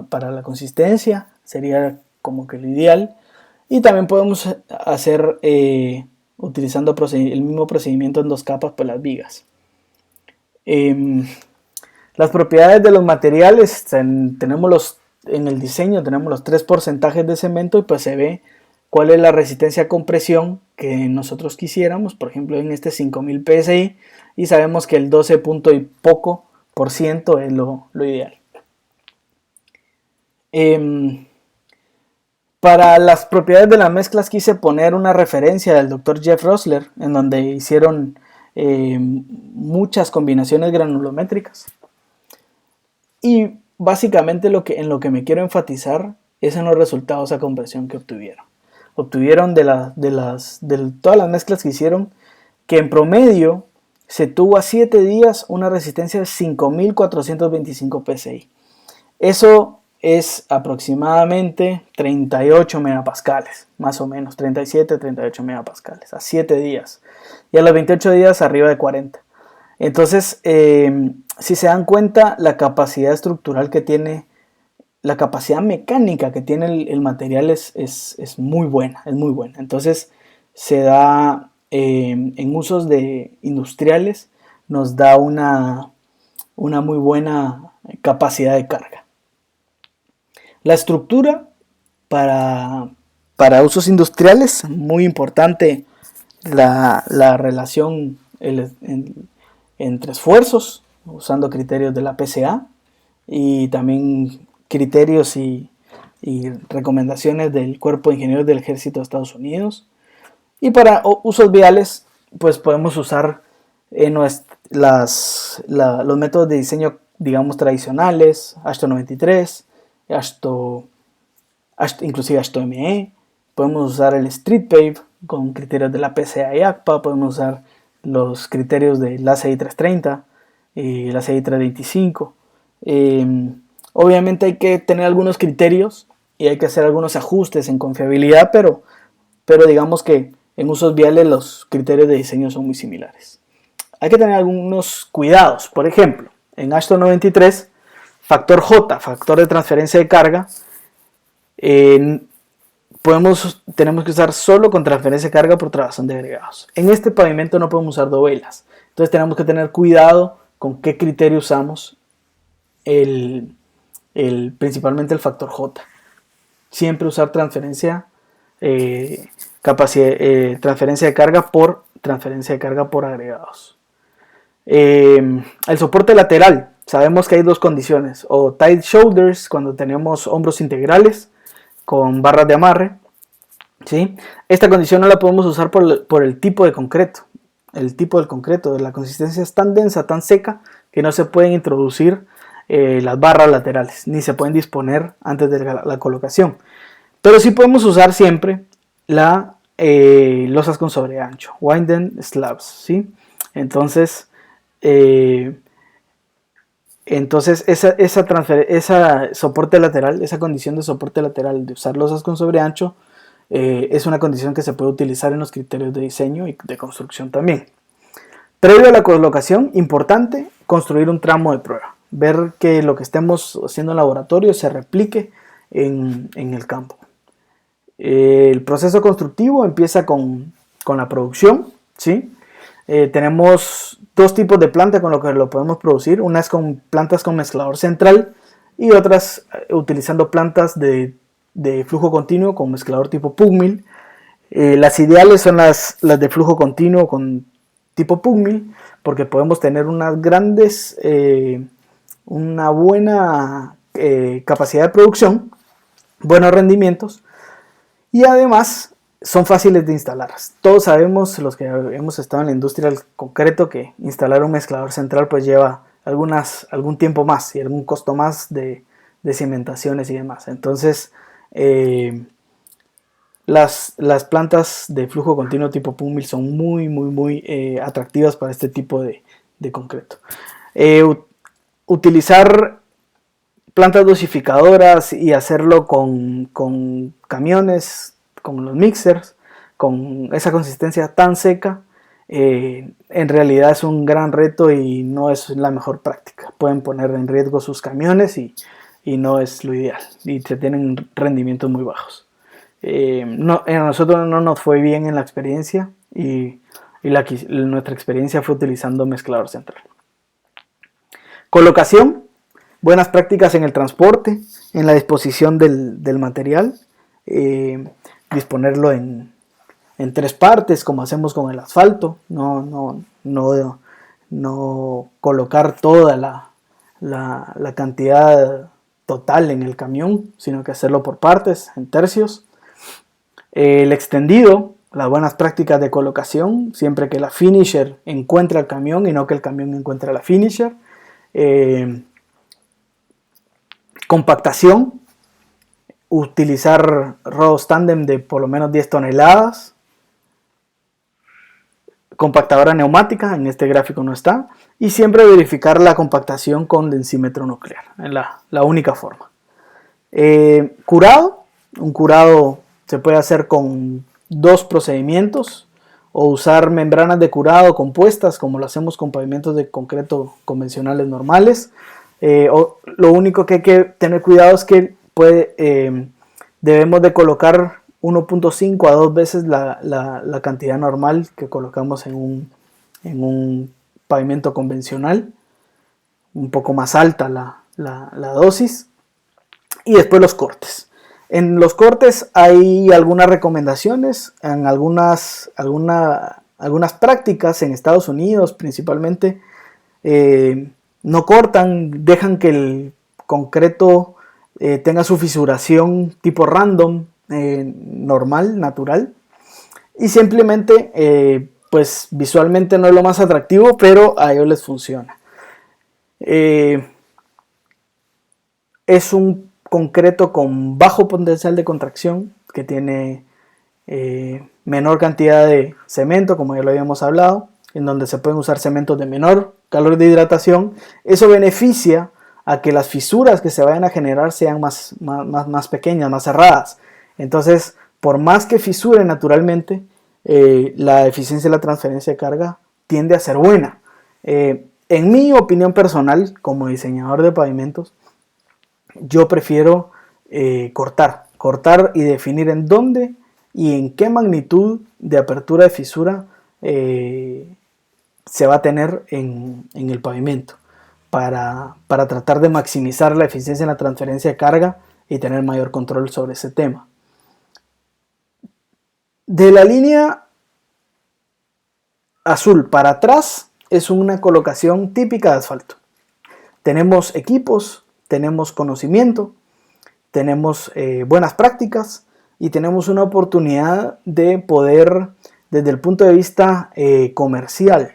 para la consistencia. Sería como que lo ideal. Y también podemos hacer utilizando el mismo procedimiento en 2 capas por las vigas. Las propiedades de los materiales: en el diseño tenemos los 3 porcentajes de cemento y pues se ve cuál es la resistencia a compresión que nosotros quisiéramos. Por ejemplo, en este 5000 PSI, y sabemos que el 12 punto y poco por ciento es lo ideal. Para las propiedades de las mezclas quise poner una referencia del Dr. Jeff Rossler, en donde hicieron muchas combinaciones granulométricas. Y básicamente en lo que me quiero enfatizar es en los resultados a compresión que obtuvieron. Obtuvieron de todas las mezclas que hicieron, que en promedio se tuvo a 7 días una resistencia de 5425 PSI. Eso es aproximadamente 38 megapascales, más o menos, 37, 38 megapascales, a 7 días. Y a los 28 días arriba de 40. Entonces, si se dan cuenta, la capacidad estructural que tiene, la capacidad mecánica que tiene el material es muy buena, es muy buena. Entonces, se da en usos industriales nos da una muy buena capacidad de carga. La estructura para usos industriales, muy importante la relación entre esfuerzos, usando criterios de la PCA y también criterios y recomendaciones del Cuerpo de Ingenieros del Ejército de Estados Unidos. Y para usos viales, pues podemos usar los métodos de diseño, digamos, tradicionales, AASHTO 93, inclusive AASHTO ME. Podemos usar el Street Pave con criterios de la PCA y ACPA. Podemos usar los criterios de la ACI 330 y la ACI 325. Obviamente hay que tener algunos criterios y hay que hacer algunos ajustes en confiabilidad, pero digamos que en usos viales los criterios de diseño son muy similares. Hay que tener algunos cuidados. Por ejemplo, en AASHTO 93, factor J, factor de transferencia de carga, tenemos que usar solo con transferencia de carga por trabazón de agregados. En este pavimento no podemos usar dovelas. Entonces tenemos que tener cuidado con qué criterio usamos, principalmente el factor J. Siempre usar transferencia de carga por agregados. El soporte lateral. Sabemos que hay dos condiciones, o tight shoulders cuando tenemos hombros integrales con barras de amarre, ¿sí? Esta condición no la podemos usar por el tipo de concreto. El tipo del concreto, la consistencia es tan densa, tan seca, que no se pueden introducir las barras laterales, ni se pueden disponer antes de la colocación. Pero sí podemos usar siempre losas con sobreancho, winding slabs, ¿sí? Entonces esa soporte lateral, esa condición de soporte lateral de usar losas con sobreancho, es una condición que se puede utilizar en los criterios de diseño y de construcción también. Previo a la colocación, importante construir un tramo de prueba, ver que lo que estemos haciendo en laboratorio se replique en el campo. El proceso constructivo empieza con la producción, ¿sí? Tenemos dos tipos de planta con lo que lo podemos producir. Unas con plantas con mezclador central y otras utilizando plantas de flujo continuo con mezclador tipo Pugmill. Las ideales son las de flujo continuo con tipo Pugmill, porque podemos tener una buena capacidad de producción, buenos rendimientos, y además son fáciles de instalar. Todos sabemos, los que hemos estado en la industria del concreto, que instalar un mezclador central pues lleva algún tiempo más y algún costo más de cimentaciones y demás. Entonces las plantas de flujo continuo tipo Pugmill son muy atractivas para este tipo de concreto. Utilizar plantas dosificadoras y hacerlo con camiones, con los mixers, con esa consistencia tan seca, en realidad es un gran reto y no es la mejor práctica. Pueden poner en riesgo sus camiones y no es lo ideal, y se tienen rendimientos muy bajos. A nosotros no nos fue bien en la experiencia y nuestra experiencia fue utilizando mezclador central. Colocación. Buenas prácticas en el transporte, en la disposición del material, disponerlo en 3 partes como hacemos con el asfalto, no colocar toda la cantidad total en el camión, sino que hacerlo por partes, en tercios. El extendido, las buenas prácticas de colocación, siempre que la finisher encuentre el camión y no que el camión encuentre a la finisher. Compactación, utilizar rodos tándem de por lo menos 10 toneladas. Compactadora neumática, en este gráfico no está. Y siempre verificar la compactación con densímetro nuclear, en la única forma. Curado, un curado se puede hacer con 2 procedimientos o usar membranas de curado compuestas como lo hacemos con pavimentos de concreto convencionales normales. Lo único que hay que tener cuidado es que debemos de colocar 1.5 a 2 veces la cantidad normal que colocamos en un pavimento convencional, un poco más alta la dosis. Y después los cortes. En los cortes hay algunas recomendaciones, en algunas prácticas en Estados Unidos principalmente, no cortan, dejan que el concreto tenga su fisuración tipo random, normal, natural, y simplemente pues visualmente no es lo más atractivo, pero a ellos les funciona. Es un concreto con bajo potencial de contracción, que tiene menor cantidad de cemento, como ya lo habíamos hablado, en donde se pueden usar cementos de menor calor de hidratación. Eso beneficia a que las fisuras que se vayan a generar sean más pequeñas, más cerradas. Entonces, por más que fisure naturalmente, la eficiencia de la transferencia de carga tiende a ser buena. En mi opinión personal, como diseñador de pavimentos, yo prefiero cortar y definir en dónde y en qué magnitud de apertura de fisura se va a tener en el pavimento para tratar de maximizar la eficiencia en la transferencia de carga y tener mayor control sobre ese tema. De la línea azul para atrás es una colocación típica de asfalto. Tenemos equipos, tenemos conocimiento, tenemos buenas prácticas y tenemos una oportunidad de poder, desde el punto de vista comercial,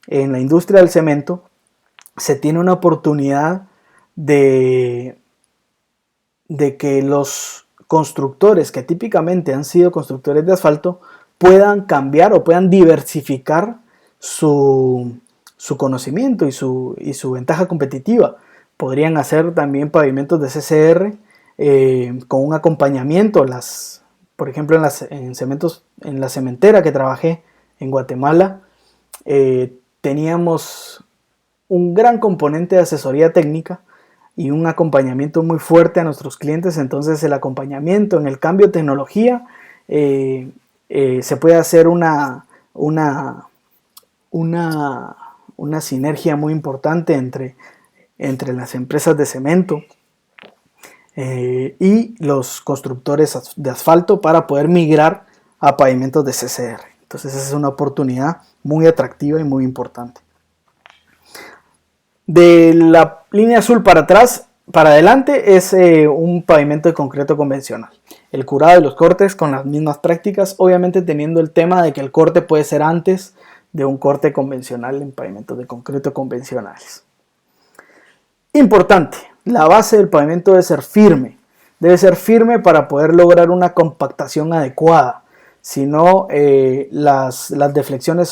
en la industria del cemento, se tiene una oportunidad de que los constructores que típicamente han sido constructores de asfalto puedan cambiar o puedan diversificar su conocimiento y su ventaja competitiva. Podrían hacer también pavimentos de CCR con un acompañamiento. Por ejemplo, en la cementera que trabajé en Guatemala, teníamos un gran componente de asesoría técnica y un acompañamiento muy fuerte a nuestros clientes. Entonces el acompañamiento en el cambio de tecnología, se puede hacer una sinergia muy importante entre las empresas de cemento y los constructores de asfalto para poder migrar a pavimentos de CCR. Entonces esa es una oportunidad muy atractiva y muy importante. De la línea azul para atrás, para adelante, es un pavimento de concreto convencional. El curado y los cortes con las mismas prácticas, obviamente teniendo el tema de que el corte puede ser antes de un corte convencional en pavimentos de concreto convencionales. Importante, la base del pavimento debe ser firme. Debe ser firme para poder lograr una compactación adecuada. Si no, las deflexiones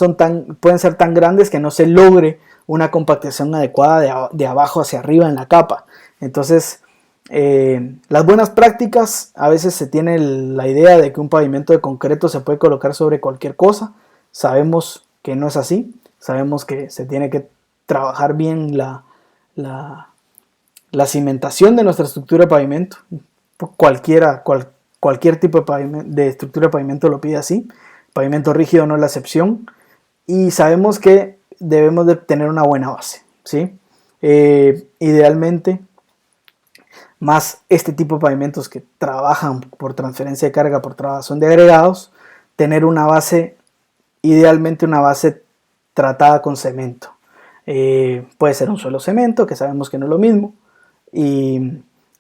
pueden ser tan grandes que no se logre una compactación adecuada de abajo hacia arriba en la capa. Entonces, las buenas prácticas, a veces se tiene la idea de que un pavimento de concreto se puede colocar sobre cualquier cosa. Sabemos que no es así. Sabemos que se tiene que trabajar bien la cimentación de nuestra estructura de pavimento. Cualquier tipo de estructura de pavimento lo pide así. Pavimento rígido no es la excepción. Y sabemos que debemos de tener una buena base, ¿sí? Idealmente, más este tipo de pavimentos que trabajan por transferencia de carga, por trabazón de agregados, tener una base, idealmente una base tratada con cemento. Puede ser un suelo cemento, que sabemos que no es lo mismo,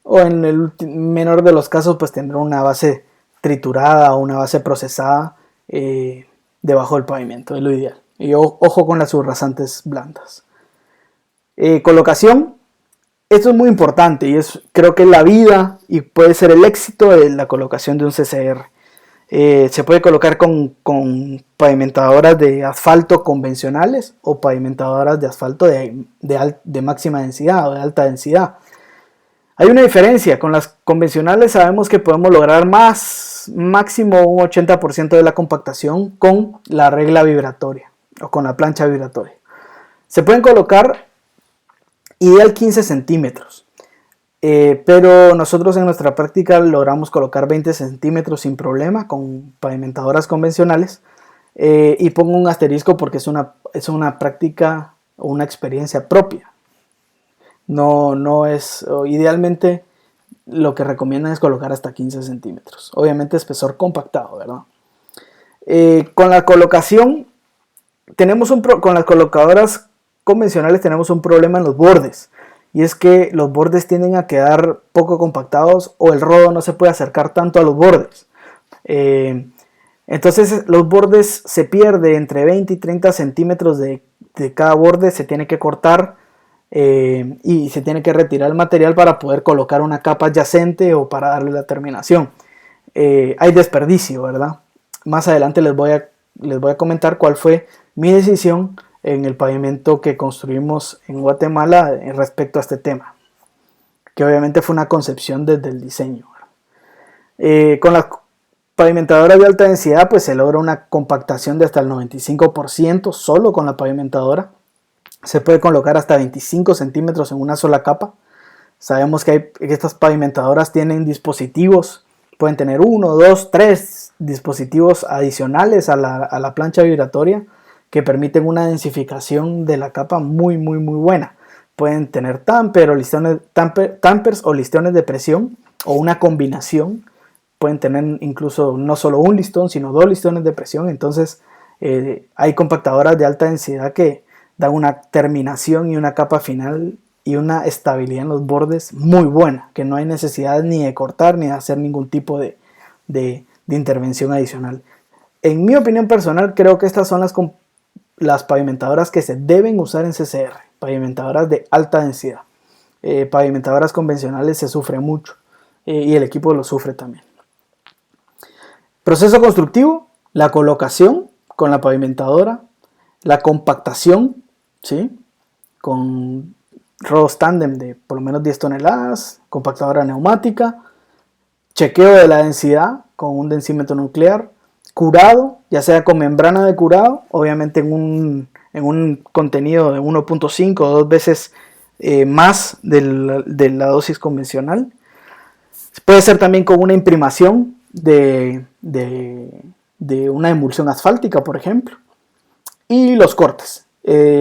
o en el menor de los casos, pues tener una base triturada o una base procesada debajo del pavimento, es lo ideal. Y ojo con las subrasantes blandas. Colocación. Esto es muy importante y creo que es la vida y puede ser el éxito de la colocación de un CCR. Se puede colocar con pavimentadoras de asfalto convencionales o pavimentadoras de asfalto de máxima densidad o de alta densidad. Hay una diferencia. Con las convencionales sabemos que podemos lograr máximo un 80% de la compactación con la regla vibratoria o con la plancha vibratoria. Se pueden colocar ideal 15 centímetros. Pero nosotros en nuestra práctica logramos colocar 20 centímetros sin problema con pavimentadoras convencionales. Y pongo un asterisco porque es una práctica o una experiencia propia. No es, idealmente lo que recomiendan es colocar hasta 15 centímetros. Obviamente espesor compactado, ¿verdad? Con la colocación, con las colocadoras convencionales tenemos un problema en los bordes. Y es que los bordes tienden a quedar poco compactados o el rodo no se puede acercar tanto a los bordes. Entonces los bordes se pierde entre 20 y 30 centímetros de cada borde, se tiene que cortar y se tiene que retirar el material para poder colocar una capa adyacente o para darle la terminación. Hay desperdicio, ¿verdad? Más adelante les voy a comentar cuál fue mi decisión en el pavimento que construimos en Guatemala respecto a este tema, que obviamente fue una concepción desde el diseño. Con las pavimentadoras de alta densidad pues se logra una compactación de hasta el 95% solo con la pavimentadora. Se puede colocar hasta 25 centímetros en una sola capa. Sabemos que estas pavimentadoras tienen dispositivos, pueden tener 1, 2, 3 dispositivos adicionales a la plancha vibratoria que permiten una densificación de la capa muy buena. Pueden tener tampers o listones de presión o una combinación. Pueden tener incluso no solo un listón, sino 2 listones de presión. Entonces hay compactadoras de alta densidad que dan una terminación y una capa final y una estabilidad en los bordes muy buena, que no hay necesidad ni de cortar ni de hacer ningún tipo de intervención adicional. En mi opinión personal, creo que estas son las pavimentadoras que se deben usar en CCR, pavimentadoras de alta densidad. Pavimentadoras convencionales se sufre mucho y el equipo lo sufre también. Proceso constructivo: la colocación con la pavimentadora, la compactación, ¿sí? Con rodos tándem de por lo menos 10 toneladas, compactadora neumática, chequeo de la densidad con un densímetro nuclear, curado, ya sea con membrana de curado, obviamente en un contenido de 1.5 o 2 veces más de la dosis convencional. Puede ser también con una imprimación de una emulsión asfáltica, por ejemplo. Y los cortes.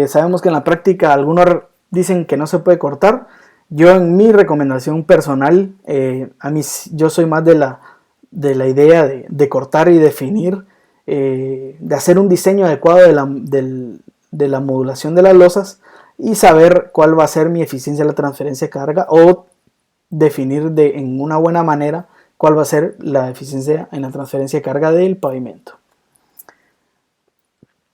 Sabemos que en la práctica algunos dicen que no se puede cortar. Yo, en mi recomendación personal, yo soy más de la idea de cortar y definir, de hacer un diseño adecuado de la modulación de las losas y saber cuál va a ser mi eficiencia de la transferencia de carga, o definir en una buena manera cuál va a ser la eficiencia en la transferencia de carga del pavimento.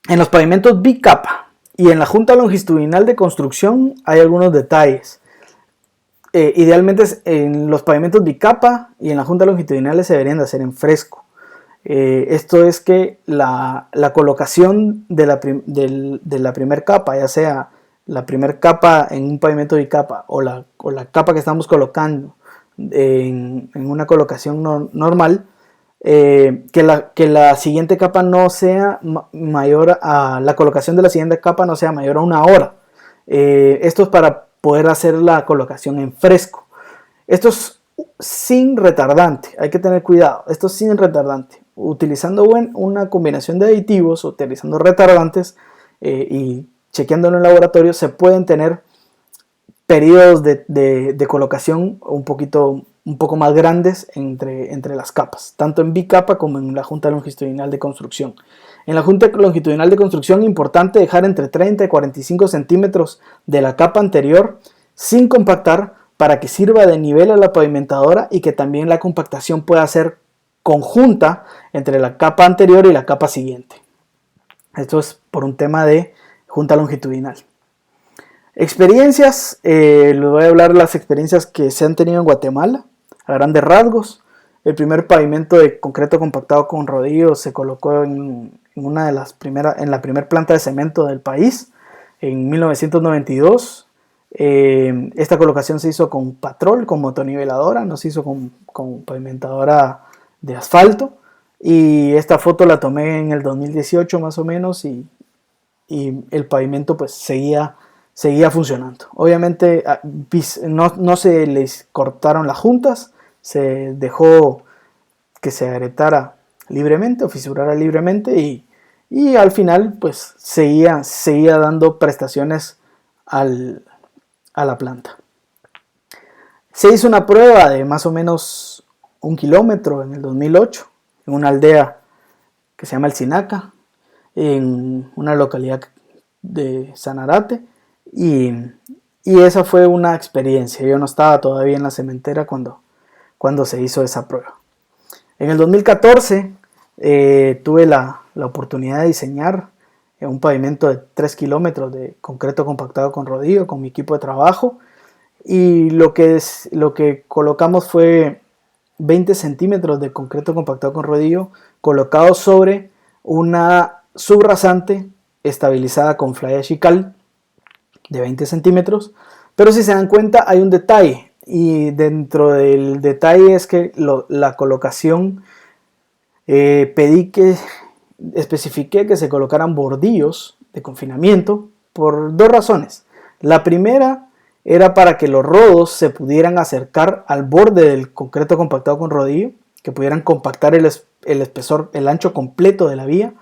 En los pavimentos bicapa y en la junta longitudinal de construcción hay algunos detalles. Idealmente en los pavimentos bicapa y en la junta longitudinal se deberían de hacer en fresco. Esto es que la colocación de la primera capa, ya sea la primera capa en un pavimento bicapa o la capa que estamos colocando en una colocación normal, que la siguiente capa no sea mayor a la colocación de la siguiente capa no sea mayor a 1 hora. Esto es para poder hacer la colocación en fresco. Esto es sin retardante, hay que tener cuidado. Esto es sin retardante, utilizando una combinación de aditivos, utilizando retardantes y chequeándolo en laboratorio, se pueden tener periodos de colocación un poco más grandes entre las capas, tanto en bicapa como en la junta longitudinal de construcción. En la junta longitudinal de construcción, importante dejar entre 30 y 45 centímetros de la capa anterior sin compactar, para que sirva de nivel a la pavimentadora y que también la compactación pueda ser conjunta entre la capa anterior y la capa siguiente. Esto es por un tema de junta longitudinal. Experiencias, les voy a hablar de las experiencias que se han tenido en Guatemala a grandes rasgos. El primer pavimento de concreto compactado con rodillo se colocó en la primera planta de cemento del país en 1992. Esta colocación se hizo con patrol, con motoniveladora, no se hizo con pavimentadora de asfalto, y esta foto la tomé en el 2018 más o menos, y el pavimento pues seguía seguía funcionando. Obviamente no se les cortaron las juntas, se dejó que se agrietara libremente o fisurara libremente y al final pues seguía dando prestaciones a la planta. Se hizo una prueba de más o menos 1 kilómetro en el 2008 en una aldea que se llama El Sinaca, en una localidad de Sanarate, y esa fue una experiencia. Yo no estaba todavía en la cementera cuando se hizo esa prueba. En el 2014 tuve la oportunidad de diseñar un pavimento de 3 kilómetros de concreto compactado con rodillo con mi equipo de trabajo, y lo que colocamos fue 20 centímetros de concreto compactado con rodillo colocado sobre una subrasante estabilizada con fly ash y cal de 20 centímetros. Pero si se dan cuenta hay un detalle, y dentro del detalle es que la colocación especifiqué que se colocaran bordillos de confinamiento por 2 razones. La primera era para que los rodos se pudieran acercar al borde del concreto compactado con rodillo, que pudieran compactar el espesor, el ancho completo de la vía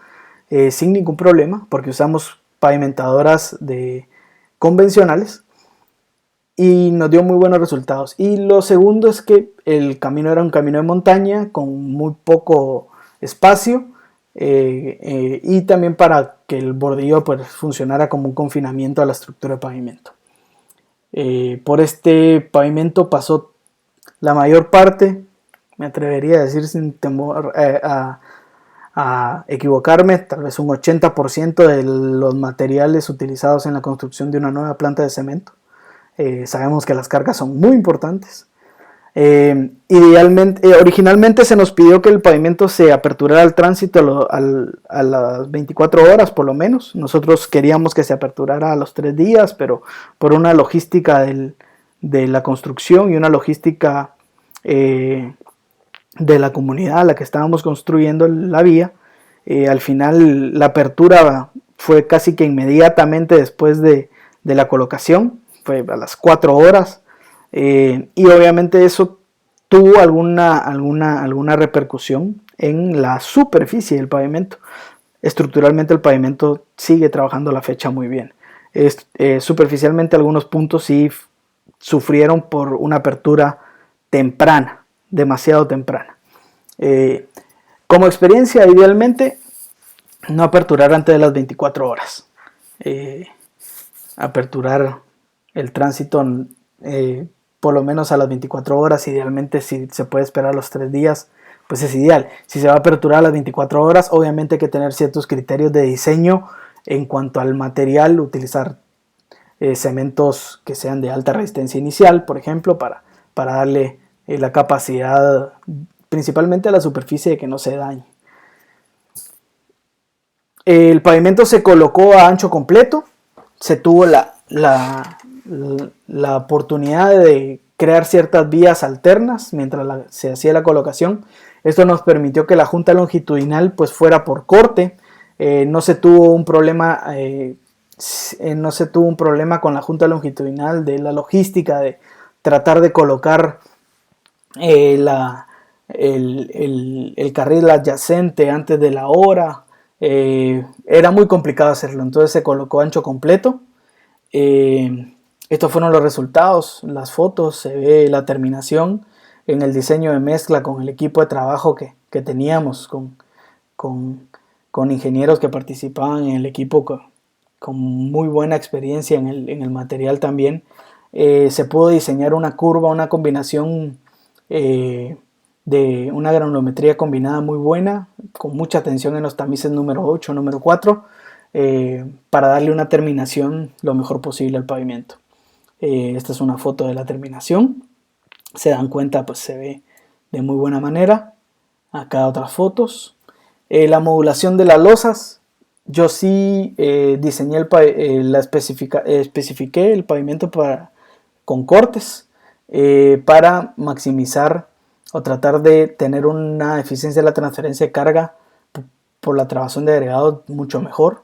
sin ningún problema, porque usamos pavimentadoras convencionales y nos dio muy buenos resultados. Y lo segundo es que el camino era un camino de montaña con muy poco espacio, y también para que el bordillo pues funcionara como un confinamiento a la estructura de pavimento. Por este pavimento pasó la mayor parte, me atrevería a decir sin temor a equivocarme, tal vez un 80% de los materiales utilizados en la construcción de una nueva planta de cemento. Sabemos que las cargas son muy importantes. Originalmente se nos pidió que el pavimento se aperturara al tránsito a las 24 horas por lo menos. Nosotros queríamos que se aperturara a los 3 días, pero por una logística de la construcción y una logística de la comunidad a la que estábamos construyendo la vía, al final la apertura fue casi que inmediatamente después de la colocación, fue a las 4 horas. Y obviamente eso tuvo alguna repercusión en la superficie del pavimento. Estructuralmente el pavimento sigue trabajando a la fecha muy bien. Superficialmente algunos puntos sí sufrieron por una apertura temprana, demasiado temprana. Como experiencia, idealmente no aperturar antes de las 24 horas. Aperturar el tránsito por lo menos a las 24 horas, idealmente si se puede esperar los 3 días, pues es ideal. Si se va a aperturar a las 24 horas, obviamente hay que tener ciertos criterios de diseño en cuanto al material, utilizar cementos que sean de alta resistencia inicial, por ejemplo, para darle la capacidad principalmente a la superficie de que no se dañe. El pavimento se colocó a ancho completo, se tuvo la oportunidad de crear ciertas vías alternas mientras se hacía la colocación. Esto nos permitió que la junta longitudinal pues fuera por corte. No se tuvo un problema con la junta longitudinal de la logística de tratar de colocar el carril adyacente antes de la hora. Era muy complicado hacerlo, entonces se colocó ancho completo. Estos fueron los resultados, las fotos, se ve la terminación en el diseño de mezcla con el equipo de trabajo que teníamos, con ingenieros que participaban en el equipo con muy buena experiencia en el material también. Se pudo diseñar una curva, una combinación de una granulometría combinada muy buena, con mucha atención en los tamices número 8, número 4, para darle una terminación lo mejor posible al pavimento. Esta es una foto de la terminación, se dan cuenta, pues se ve de muy buena manera. Acá otras fotos. La modulación de las losas, yo sí diseñé especifiqué el pavimento con cortes para maximizar o tratar de tener una eficiencia de la transferencia de carga por la trabazón de agregado mucho mejor.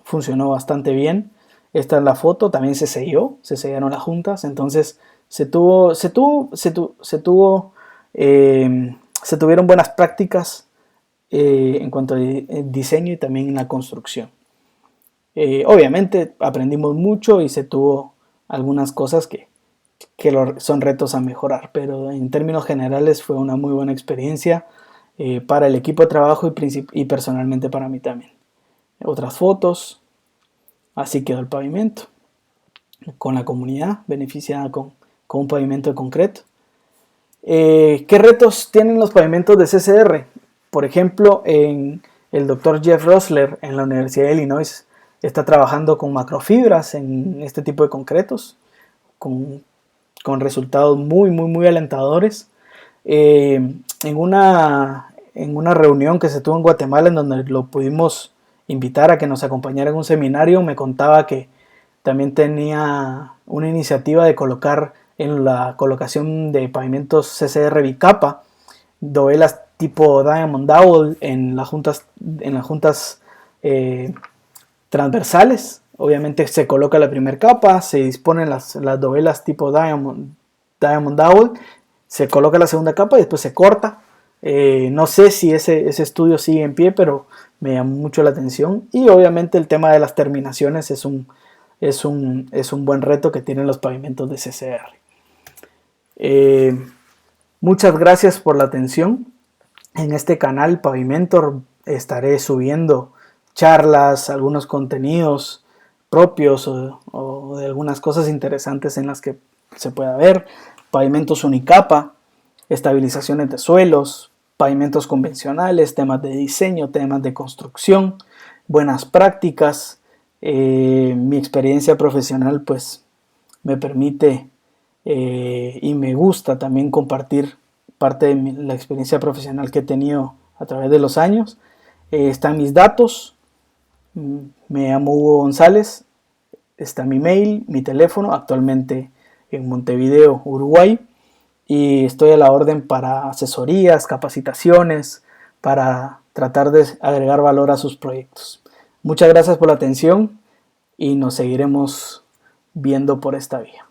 Funcionó bastante bien. Esta es la foto, también se selló, se sellaron las juntas, entonces se tuvieron buenas prácticas en cuanto al diseño y también en la construcción. Obviamente aprendimos mucho y se tuvo algunas cosas que son retos a mejorar, pero en términos generales fue una muy buena experiencia para el equipo de trabajo y personalmente para mí también. Otras fotos, así quedó el pavimento, con la comunidad beneficiada con un pavimento de concreto. ¿Qué retos tienen los pavimentos de CCR? Por ejemplo, el Dr. Jeff Rosler en la Universidad de Illinois está trabajando con macrofibras en este tipo de concretos, con resultados muy alentadores. En una reunión que se tuvo en Guatemala, en donde lo pudimos invitar a que nos acompañara en un seminario, me contaba que también tenía una iniciativa de colocar en la colocación de pavimentos CCR bicapa dovelas tipo Diamond Dowel en las juntas transversales. Obviamente se coloca la primera capa, se disponen las dovelas tipo Diamond Dowel, se coloca la segunda capa y después se corta. No sé si ese estudio sigue en pie, pero me llamó mucho la atención. Y obviamente el tema de las terminaciones es un buen reto que tienen los pavimentos de CCR. Muchas gracias por la atención. En este canal Pavimentor estaré subiendo charlas, algunos contenidos propios o de algunas cosas interesantes en las que se pueda ver. Pavimentos unicapa, estabilizaciones de suelos, pavimentos convencionales, temas de diseño, temas de construcción, buenas prácticas. Mi experiencia profesional pues me permite y me gusta también compartir parte de la experiencia profesional que he tenido a través de los años. Están mis datos, me llamo Hugo González, está mi mail, mi teléfono, actualmente en Montevideo, Uruguay, y estoy a la orden para asesorías, capacitaciones, para tratar de agregar valor a sus proyectos. Muchas gracias por la atención y nos seguiremos viendo por esta vía.